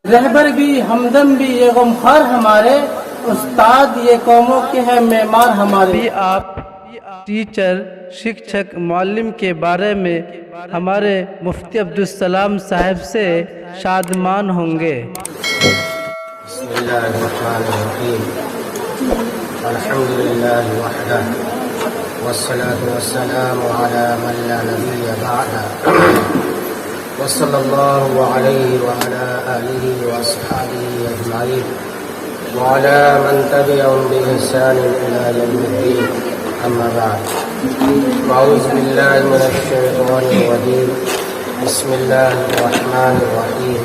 رہبر بھی ہمدم بھی یہ غمخوار ہمارے، استاد یہ قوموں کے ہیں معمار ہمارے۔ بھی آپ ٹیچر، شکشک، معلم کے بارے میں ہمارے مفتی عبدالسلام صاحب سے شادمان ہوں گے۔ بسم اللہ الرحمن الرحیم، الحمد للہ وحدہ والصلاة والسلام علی من لا نبی بعدہ، وصلی اللہ علیہ وعلی آلہ واصحابہ اجمعین وعلی من تبعهم بإحسان إلی یوم الدین، اما بعد، اعوذ باللہ من الشیطان الرجیم، بسم اللہ الرحمن الرحیم،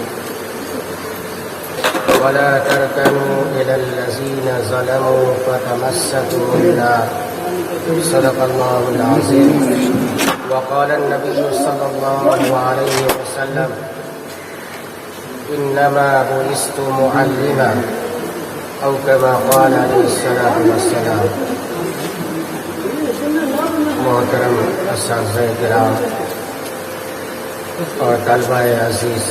ولا تركنوا إلى الذين ظلموا فتمسكوا النار، صدق الله العظيم۔ وقال النبي صلى الله عليه وسلم إنما بعثت معلما، أو كما قال عليه الصلاة والسلام۔ محترم اساتذہ کرام اور طلبہ عزیز،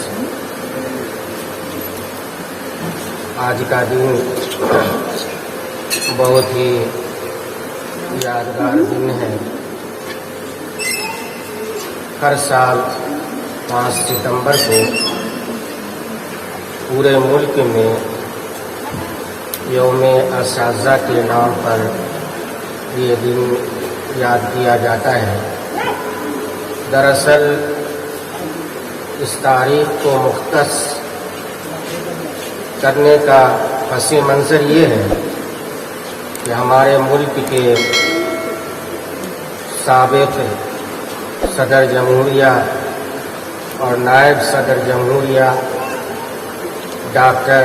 آج کا دن بہت ہی یادگار دن ہے۔ ہر سال 5 ستمبر کو پورے ملک میں یوم اساتذہ کے نام پر یہ دن یاد کیا جاتا ہے۔ دراصل اس تاریخ کو مختص کرنے کا پس منظر یہ ہے کہ ہمارے ملک کے سابق صدر جمہوریہ اور نائب صدر جمہوریہ ڈاکٹر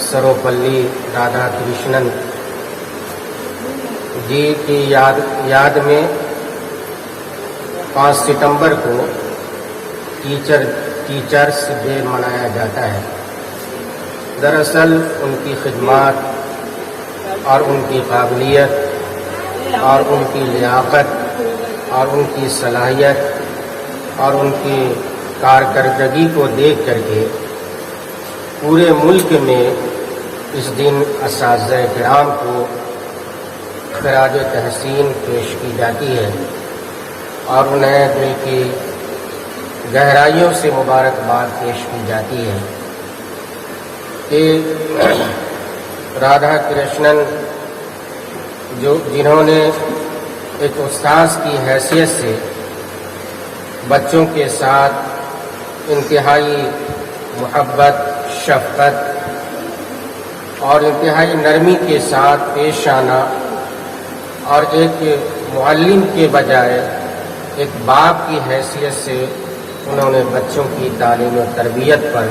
سروپلی رادھا کرشنن جی کی یاد میں 5 ستمبر کو ٹیچرس ڈے منایا جاتا ہے۔ دراصل ان کی خدمات اور ان کی قابلیت اور ان کی لیاقت اور ان کی صلاحیت اور ان کی کارکردگی کو دیکھ کر کے پورے ملک میں اس دن اساتذہ کرام کو خراج تحسین پیش کی جاتی ہے اور انہیں دل کی گہرائیوں سے مبارکباد پیش کی جاتی ہے کہ رادھا کرشنن جنہوں نے ایک استاذ کی حیثیت سے بچوں کے ساتھ انتہائی محبت، شفقت اور انتہائی نرمی کے ساتھ پیش آنا اور ایک معلم کے بجائے ایک باپ کی حیثیت سے انہوں نے بچوں کی تعلیم و تربیت پر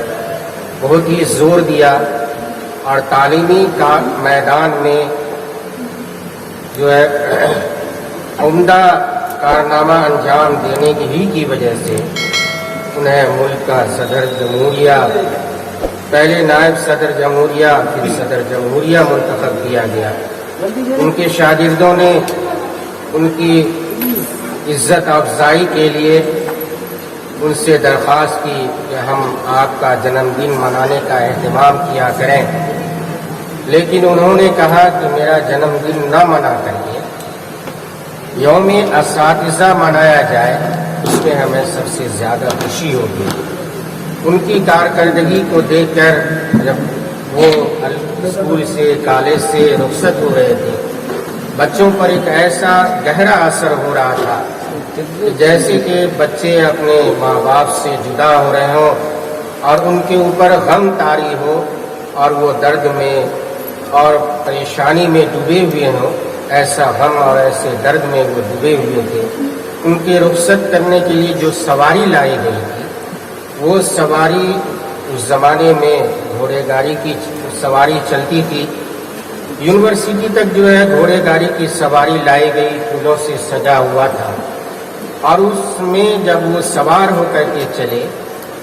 بہت ہی زور دیا اور تعلیمی میدان میں جو ہے عمدہ کارنامہ انجام دینے کی وجہ سے انہیں ملک کا صدر جمہوریہ، پہلے نائب صدر جمہوریہ پھر صدر جمہوریہ منتخب کیا گیا۔ ان کے شاگردوں نے ان کی عزت افزائی کے لیے ان سے درخواست کی کہ ہم آپ کا جنم دن منانے کا اہتمام کیا کریں، لیکن انہوں نے کہا کہ میرا جنم دن نہ منا کر کے یوم اساتذہ منایا جائے، اس میں ہمیں سب سے زیادہ خوشی ہوگی۔ ان کی کارکردگی کو دیکھ کر جب وہ اسکول سے، کالج سے رخصت ہو رہے تھے، بچوں پر ایک ایسا گہرا اثر ہو رہا تھا جیسے کہ بچے اپنے ماں باپ سے جدا ہو رہے ہوں اور ان کے اوپر غم طاری ہو اور وہ درد میں اور پریشانی میں ڈوبے ہوئے ہوں، ایسا غم اور ایسے درد میں وہ ڈوبے ہوئے تھے۔ ان کے رخصت کرنے کے لیے جو سواری لائی گئی تھی، وہ سواری اس زمانے میں گھوڑے گاڑی کی سواری چلتی تھی۔ یونیورسٹی تک جو ہے گھوڑے گاڑی کی سواری لائی گئی، پھولوں سے سجا ہوا تھا، اور اس میں جب وہ سوار ہو کر کے چلے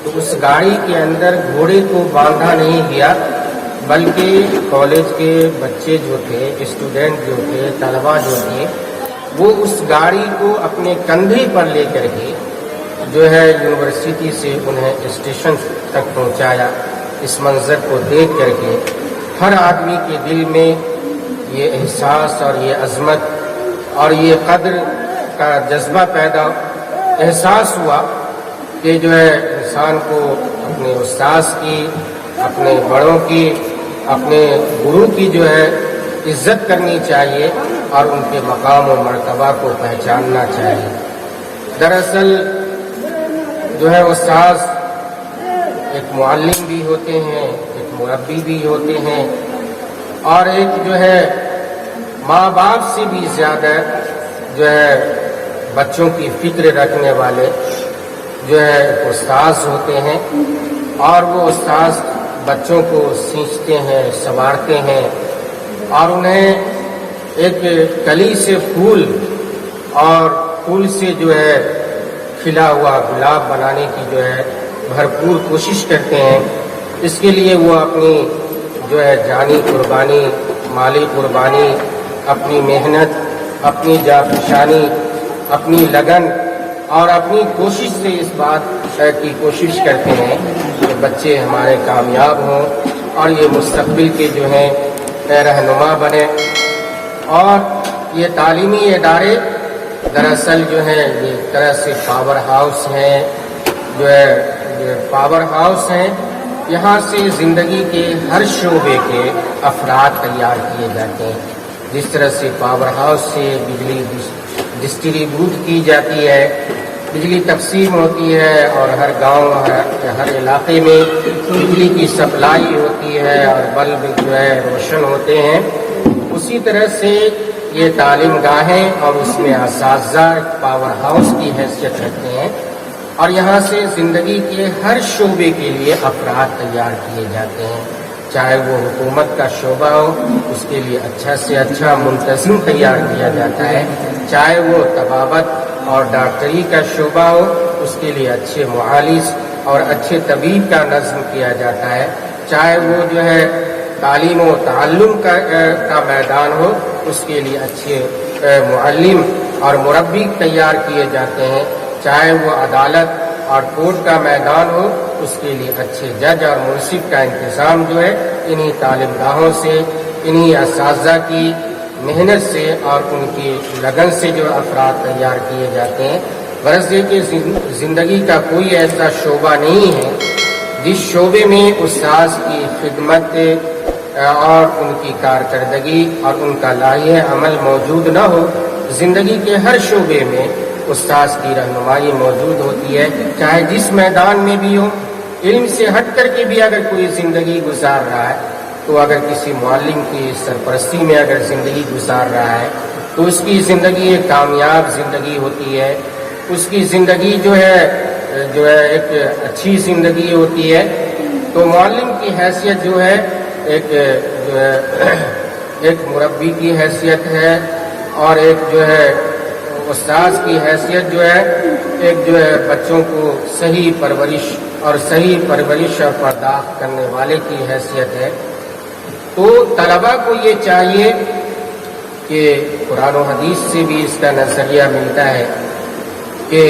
تو اس گاڑی کے اندر گھوڑے کو باندھا نہیں گیا، بلکہ کالج کے بچے جو تھے، اسٹوڈنٹ جو تھے، طلبا جو تھے، وہ اس گاڑی کو اپنے کندھے پر لے کر کے جو ہے یونیورسٹی سے انہیں اسٹیشن تک پہنچایا اس منظر کو دیکھ کر کے ہر آدمی کے دل میں یہ احساس اور یہ عظمت اور یہ قدر کا جذبہ پیدا احساس ہوا کہ جو ہے انسان کو اپنے استاذ کی، اپنے بڑوں کی، اپنے گرو کی جو ہے عزت کرنی چاہیے اور ان کے مقام و مرتبہ کو پہچاننا چاہیے۔ دراصل جو ہے استاذ ایک معلم بھی ہوتے ہیں، ایک مربی بھی ہوتے ہیں، اور ایک جو ہے ماں باپ سے بھی زیادہ جو ہے بچوں کی فکر رکھنے والے جو ہے استاذ ہوتے ہیں، اور وہ استاذ بچوں کو سینچتے ہیں، سنوارتے ہیں اور انہیں ایک کلی سے پھول اور پھول سے جو ہے کھلا ہوا گلاب بنانے کی جو ہے بھرپور کوشش کرتے ہیں۔ اس کے لیے وہ اپنی جو ہے جانی قربانی، مالی قربانی، اپنی محنت، اپنی جانفشانی، اپنی لگن اور اپنی کوشش سے اس بات کی کوشش کرتے ہیں کہ بچے ہمارے کامیاب ہوں اور یہ مستقبل کے جو ہیں رہنما بنے۔ اور یہ تعلیمی ادارے دراصل جو ہے یہ ایک طرح سے پاور ہاؤس ہیں، جو ہے پاور ہاؤس ہیں۔ یہاں سے زندگی کے ہر شعبے کے افراد تیار کیے جاتے ہیں۔ جس طرح سے پاور ہاؤس سے بجلی ڈسٹریبیوٹ کی جاتی ہے، بجلی تقسیم ہوتی ہے اور ہر گاؤں ہر علاقے میں بجلی کی سپلائی ہوتی ہے اور بلب جو ہے روشن ہوتے ہیں، اسی طرح سے یہ تعلیم گاہیں اور اس میں اساتذہ پاور ہاؤس کی حیثیت رکھتے ہیں، اور یہاں سے زندگی کے ہر شعبے کے لیے افراد تیار کیے جاتے ہیں۔ چاہے وہ حکومت کا شعبہ ہو، اس کے لیے اچھا سے اچھا منتظم تیار کیا جاتا ہے، چاہے وہ طبابت اور ڈاکٹری کا شعبہ ہو، اس کے لیے اچھے معالج اور اچھے طبیب کا نظم کیا جاتا ہے، چاہے وہ جو ہے تعلیم و تعلم کا میدان ہو، اس کے لیے اچھے معلم اور مربی تیار کیے جاتے ہیں، چاہے وہ عدالت اور کورٹ کا میدان ہو، اس کے لیے اچھے جج اور منصف کا انتظام جو ہے انہی تعلیم گاہوں سے، انہی اساتذہ کی محنت سے اور ان کی لگن سے جو افراد تیار کیے جاتے ہیں۔ غرض یہ کہ زندگی کا کوئی ایسا شعبہ نہیں ہے جس شعبے میں استاذ کی خدمت اور ان کی کارکردگی اور ان کا لائحہ عمل موجود نہ ہو۔ زندگی کے ہر شعبے میں استاذ کی رہنمائی موجود ہوتی ہے، چاہے جس میدان میں بھی ہو۔ علم سے ہٹ کر کے بھی اگر کوئی زندگی گزار رہا ہے، تو اگر کسی معلم کی سرپرستی میں اگر زندگی گزار رہا ہے تو اس کی زندگی ایک کامیاب زندگی ہوتی ہے، اس کی زندگی جو ہے ایک اچھی زندگی ہوتی ہے۔ تو معلم کی حیثیت جو ہے ایک مربی کی حیثیت ہے، اور ایک جو ہے استاذ کی حیثیت جو ہے ایک جو ہے بچوں کو صحیح پرورش اور پرداخت کرنے والے کی حیثیت ہے۔ تو طلباء کو یہ چاہیے کہ قرآن و حدیث سے بھی اس کا نظریہ ملتا ہے کہ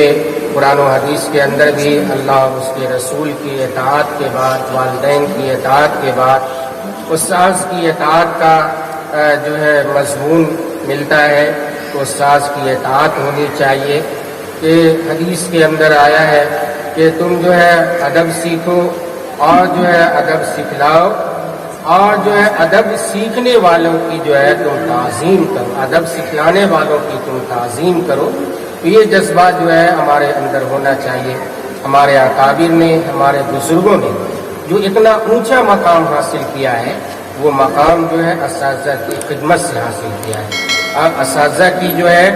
قرآن و حدیث کے اندر بھی اللہ اور اس کے رسول کی اطاعت کے بعد، والدین کی اطاعت کے بعد استاذ کی اطاعت کا جو ہے مضمون ملتا ہے۔ تو استاذ کی اطاعت ہونی چاہیے کہ حدیث کے اندر آیا ہے کہ تم جو ہے ادب سیکھو اور جو ہے ادب سکھلاؤ، اور جو ہے ادب سیکھنے والوں کی جو ہے تم تعظیم کرو، ادب سکھلانے والوں کی تم تعظیم کرو۔ تو یہ جذبہ جو ہے ہمارے اندر ہونا چاہیے۔ ہمارے اکابر نے، ہمارے بزرگوں نے جو اتنا اونچا مقام حاصل کیا ہے، وہ مقام جو ہے اساتذہ کی خدمت سے حاصل کیا ہے، اور اساتذہ کی جو ہے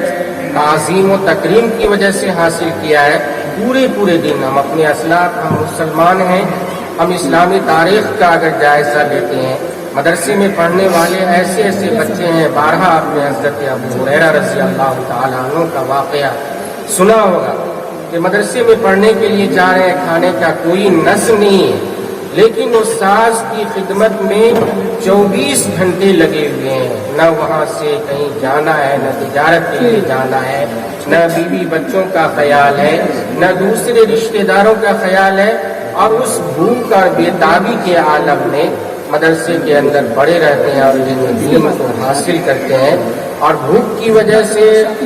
تعظیم و تکریم کی وجہ سے حاصل کیا ہے۔ پورے دن ہم اپنے اسلاف، ہم مسلمان ہیں، ہم اسلامی تاریخ کا اگر جائزہ لیتے ہیں، مدرسے میں پڑھنے والے ایسے بچے ہیں، بارہا آپ نے حضرت ابو ہریرہ رضی اللہ تعالیٰ عنہ کا واقعہ سنا ہوگا کہ مدرسے میں پڑھنے کے لیے جا رہے ہیں، کھانے کا کوئی نظم نہیں ہے، لیکن استاذ کی خدمت میں 24 گھنٹے لگے ہوئے ہیں۔ نہ وہاں سے کہیں جانا ہے، نہ تجارت کے لیے جانا ہے، نہ بیوی بچوں کا خیال ہے، نہ دوسرے رشتہ داروں کا خیال ہے، اور اس بھوک اور بےتابی کے عالم میں مدرسے کے اندر پڑے رہتے ہیں اور علم کو حاصل کرتے ہیں، اور بھوک کی وجہ سے،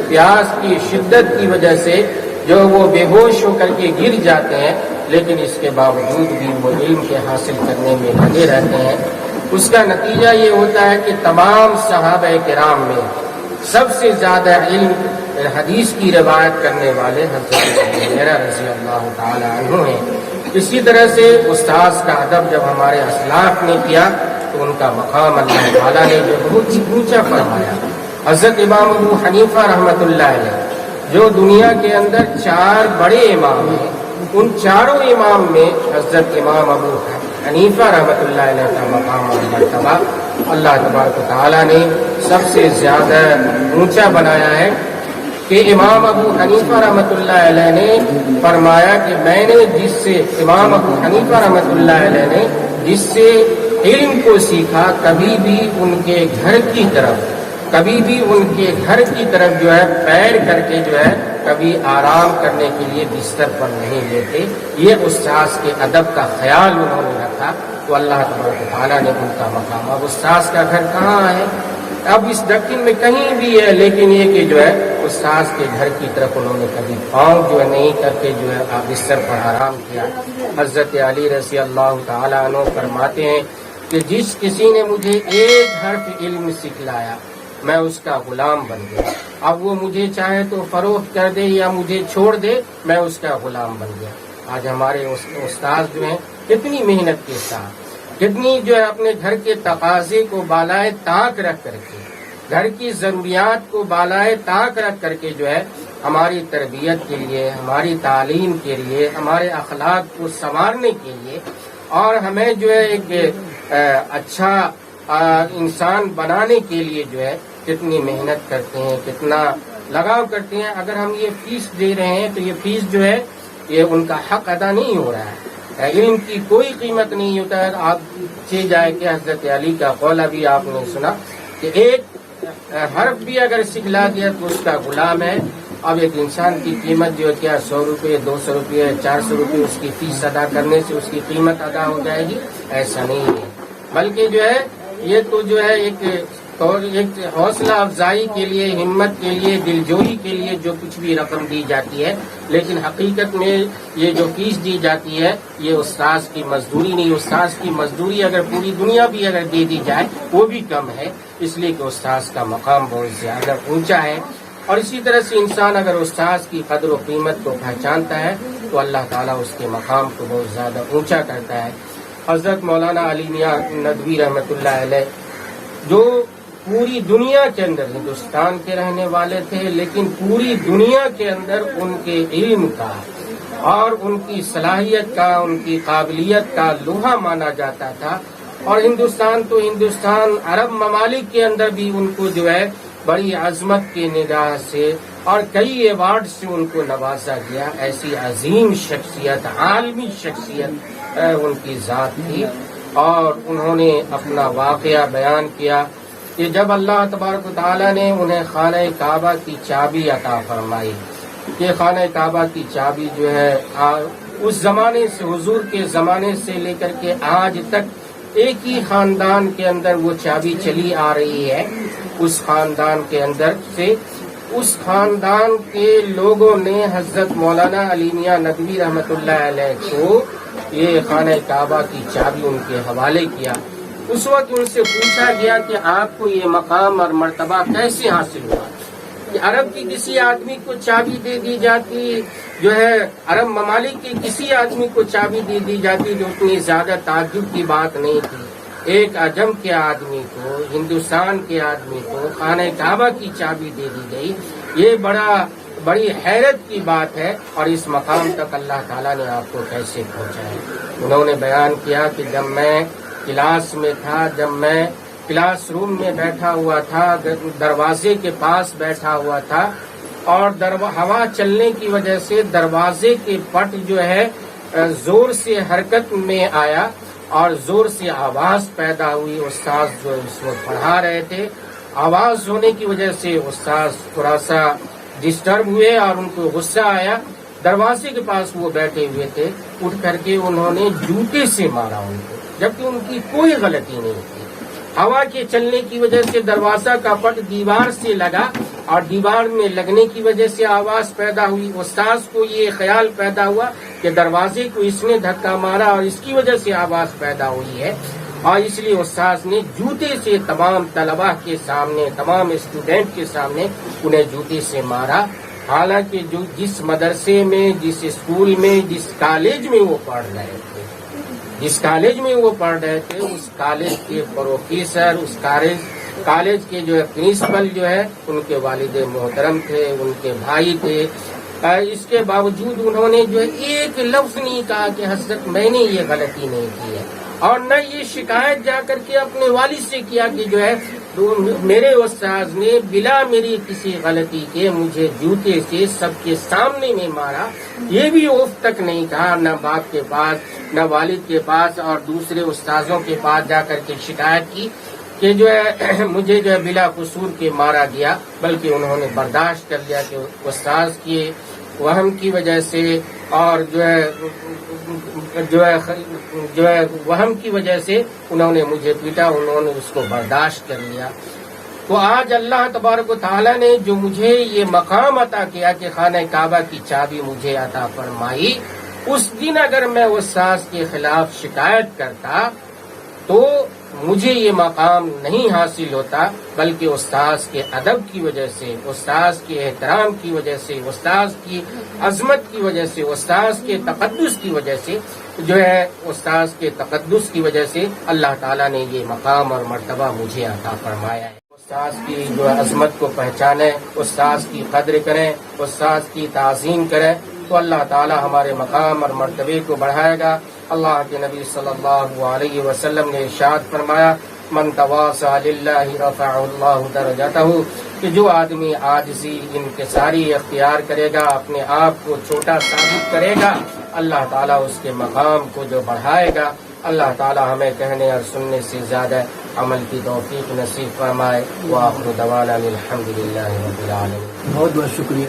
پیاس کی شدت کی وجہ سے جو وہ بے ہوش ہو کر کے گر جاتے ہیں، لیکن اس کے باوجود بھی وہ علم کے حاصل کرنے میں لگے رہتے ہیں۔ اس کا نتیجہ یہ ہوتا ہے کہ تمام صحابہ کرام میں سب سے زیادہ علم حدیث کی روایت کرنے والے حضرت ابو ہریرہ رضی اللہ تعالی عنہ ہیں۔ اسی طرح سے استاذ کا ادب جب ہمارے اسلاف نے کیا تو ان کا مقام اللہ تعالیٰ نے جو بہت ہی اونچا فرمایا۔ حضرت امام ابو حنیفہ رحمۃ اللہ علیہ جو دنیا کے اندر 4 بڑے امام ہیں، ان چاروں امام میں حضرت امام ابو حنیفہ رحمۃ اللہ علیہ کا مقام اور مرتبہ اللہ تبارک و تعالیٰ نے سب سے زیادہ اونچا بنایا ہے کہ امام ابو حنیفہ رحمۃ اللہ علیہ نے فرمایا کہ میں نے جس سے امام ابو حنیفہ رحمۃ اللہ علیہ نے جس سے علم کو سیکھا، کبھی بھی ان کے گھر کی طرف جو ہے پیر کر کے جو ہے کبھی آرام کرنے کے لیے بستر پر نہیں لیتے۔ یہ استاذ کے ادب کا خیال انہوں نے رکھا تو اللہ تبارک و تعالیٰ نے ان کا مقام۔ اب استاذ کا گھر کہاں ہے؟ اب اس دکن میں کہیں بھی ہے، لیکن یہ کہ جو ہے استاذ کے گھر کی طرف انہوں نے کبھی پاؤں جو ہے نہیں کر کے جو ہے بستر پر آرام کیا۔ حضرت علی رضی اللہ تعالیٰ عنہ فرماتے ہیں کہ جس کسی نے مجھے ایک حرف علم سکھلایا میں اس کا غلام بن گیا، اب وہ مجھے چاہے تو فروخت کر دے یا مجھے چھوڑ دے، میں اس کا غلام بن گیا۔ آج ہمارے استاذ جو ہیں کتنی محنت کے ساتھ، کتنی جو ہے اپنے گھر کے تقاضے کو بالائے طاق رکھ کر کے، گھر کی ضروریات کو بالائے طاق رکھ کر کے جو ہے ہماری تربیت کے لیے، ہماری تعلیم کے لیے، ہمارے اخلاق کو سنوارنے کے لیے اور ہمیں جو ہے ایک اچھا انسان بنانے کے لیے جو ہے کتنی محنت کرتے ہیں، کتنا لگاؤ کرتے ہیں۔ اگر ہم یہ فیس دے رہے ہیں تو یہ فیس جو ہے یہ ان کا حق ادا نہیں ہو رہا ہے، علم کی کوئی قیمت نہیں ہوتا ہے۔ آپ سے جائے کہ حضرت علی کا قول ابھی آپ نے سنا کہ ایک حرف بھی اگر سکھلا دیا تو اس کا غلام ہے۔ اب ایک انسان کی قیمت جو ہے کیا 100 روپے 200 روپے 400 روپے اس کی فیس ادا کرنے سے اس کی قیمت ادا ہو جائے گی؟ ایسا نہیں ہے، بلکہ جو ہے یہ تو جو ہے ایک حوصلہ افزائی کے لیے، ہمت کے لیے، دلجوئی کے لیے جو کچھ بھی رقم دی جاتی ہے، لیکن حقیقت میں یہ جو فیس دی جاتی ہے یہ استاذ کی مزدوری نہیں۔ استاذ کی مزدوری اگر پوری دنیا بھی اگر دے دی جائے وہ بھی کم ہے، اس لیے کہ استاذ کا مقام بہت زیادہ اونچا ہے۔ اور اسی طرح سے انسان اگر استاذ کی قدر و قیمت کو پہچانتا ہے تو اللہ تعالیٰ اس کے مقام کو بہت زیادہ اونچا کرتا ہے۔ حضرت مولانا علی میاں ندوی رحمۃ اللہ علیہ جو پوری دنیا کے اندر ہندوستان کے رہنے والے تھے، لیکن پوری دنیا کے اندر ان کے علم کا اور ان کی صلاحیت کا، ان کی قابلیت کا لوہا مانا جاتا تھا۔ اور ہندوستان عرب ممالک کے اندر بھی ان کو جو ہے بڑی عظمت کی نگاہ سے اور کئی ایوارڈ سے ان کو نوازا گیا۔ ایسی عظیم شخصیت، عالمی شخصیت ان کی ذات تھی، اور انہوں نے اپنا واقعہ بیان کیا کہ جب اللہ تبارک و تعالیٰ نے انہیں خانہ کعبہ کی چابی عطا فرمائی، کہ خانہ کعبہ کی چابی جو ہے اس زمانے سے، حضور کے زمانے سے لے کر کے آج تک ایک ہی خاندان کے اندر وہ چابی چلی آ رہی ہے۔ اس خاندان کے اندر سے اس خاندان کے لوگوں نے حضرت مولانا علی میاں ندوی رحمۃ اللہ علیہ کو یہ خانہ کعبہ کی چابی ان کے حوالے کیا۔ اس وقت ان سے پوچھا گیا کہ آپ کو یہ مقام اور مرتبہ کیسے حاصل ہوا؟ کہ عرب کی کسی آدمی کو چابی دے دی جاتی، جو ہے عرب ممالک کے کسی آدمی کو چابی دے دی جاتی جو اتنی زیادہ تعجب کی بات نہیں تھی۔ ایک عجم کے آدمی کو، ہندوستان کے آدمی کو خانہ کعبہ کی چابی دے دی گئی، یہ بڑی حیرت کی بات ہے۔ اور اس مقام تک اللہ تعالیٰ نے آپ کو کیسے پہنچایا؟ انہوں نے بیان کیا کہ جب میں کلاس میں تھا، جب میں کلاس روم میں بیٹھا ہوا تھا، دروازے کے پاس بیٹھا ہوا تھا، اور ہوا چلنے کی وجہ سے دروازے کے پٹ جو ہے زور سے حرکت میں آیا اور زور سے آواز پیدا ہوئی۔ استاذ جو اس وقت پڑھا رہے تھے، آواز ہونے کی وجہ سے استاذ تھوڑا سا ڈسٹرب ہوئے اور ان کو غصہ آیا۔ دروازے کے پاس وہ بیٹھے ہوئے تھے، اٹھ کر کے انہوں نے جوتے سے مارا ان کو، جبکہ ان کی کوئی غلطی نہیں تھی۔ ہوا کے چلنے کی وجہ سے دروازہ کا پٹ دیوار سے لگا اور دیوار میں لگنے کی وجہ سے آواز پیدا ہوئی۔ استاذ کو یہ خیال پیدا ہوا کہ دروازے کو اس نے دھکا مارا اور اس کی وجہ سے آواز پیدا ہوئی ہے، اور اس لیے استاذ نے جوتے سے تمام طلبہ کے سامنے، تمام اسٹوڈنٹ کے سامنے انہیں جوتے سے مارا۔ حالانکہ جس مدرسے میں، جس اسکول میں، جس کالج میں وہ پڑھ رہے تھے، جس کالج میں وہ پڑھ رہے تھے، اس کالج کے پروفیسر، اس کالج کے جو ہے پرنسپل جو ہے، ان کے والد محترم تھے، ان کے بھائی تھے۔ اس کے باوجود انہوں نے جو ہے ایک لفظ نہیں کہا کہ حضرت میں نے یہ غلطی نہیں کی ہے، اور نہ یہ شکایت جا کر کے اپنے والد سے کیا کہ جو ہے میرے استاذ نے بلا میری کسی غلطی کے مجھے جوتے سے سب کے سامنے میں مارا۔ یہ بھی اوف تک نہیں کہا، نہ باپ کے پاس، نہ والد کے پاس اور دوسرے استاذوں کے پاس جا کر کے شکایت کی کہ جو ہے مجھے جو ہے بلا قصور کے مارا گیا، بلکہ انہوں نے برداشت کر لیا کہ استاذ کے وہم کی وجہ سے اور جو ہے وہم کی وجہ سے انہوں نے مجھے پیٹا، انہوں نے اس کو برداشت کر لیا۔ تو آج اللہ تبارک و تعالیٰ نے جو مجھے یہ مقام عطا کیا کہ خانہ کعبہ کی چابی مجھے عطا فرمائی، اس دن اگر میں استاذ کے خلاف شکایت کرتا تو مجھے یہ مقام نہیں حاصل ہوتا، بلکہ استاذ کے ادب کی وجہ سے، استاذ کے احترام کی وجہ سے، استاذ کی عظمت کی وجہ سے، استاذ کے تقدس کی وجہ سے جو ہے استاذ کے تقدس کی وجہ سے اللہ تعالیٰ نے یہ مقام اور مرتبہ مجھے عطا فرمایا ہے۔ استاذ کی جو عظمت کو پہچانیں، استاذ کی قدر کریں، استاذ کی تعظیم کریں، تو اللہ تعالیٰ ہمارے مقام اور مرتبے کو بڑھائے گا۔ اللہ کے نبی صلی اللہ علیہ وسلم نے ارشاد فرمایا، من تواضع للہ رفعہ اللہ درجتہ، کہ جو آدمی عاجزی انکساری اختیار کرے گا، اپنے آپ کو چھوٹا ثابت کرے گا، اللہ تعالیٰ اس کے مقام کو جو بڑھائے گا۔ اللہ تعالیٰ ہمیں کہنے اور سننے سے زیادہ عمل کی توفیق نصیب فرمائے۔ وآخر دعوانا الحمد للہ رب العالمین۔ بہت بہت شکریہ۔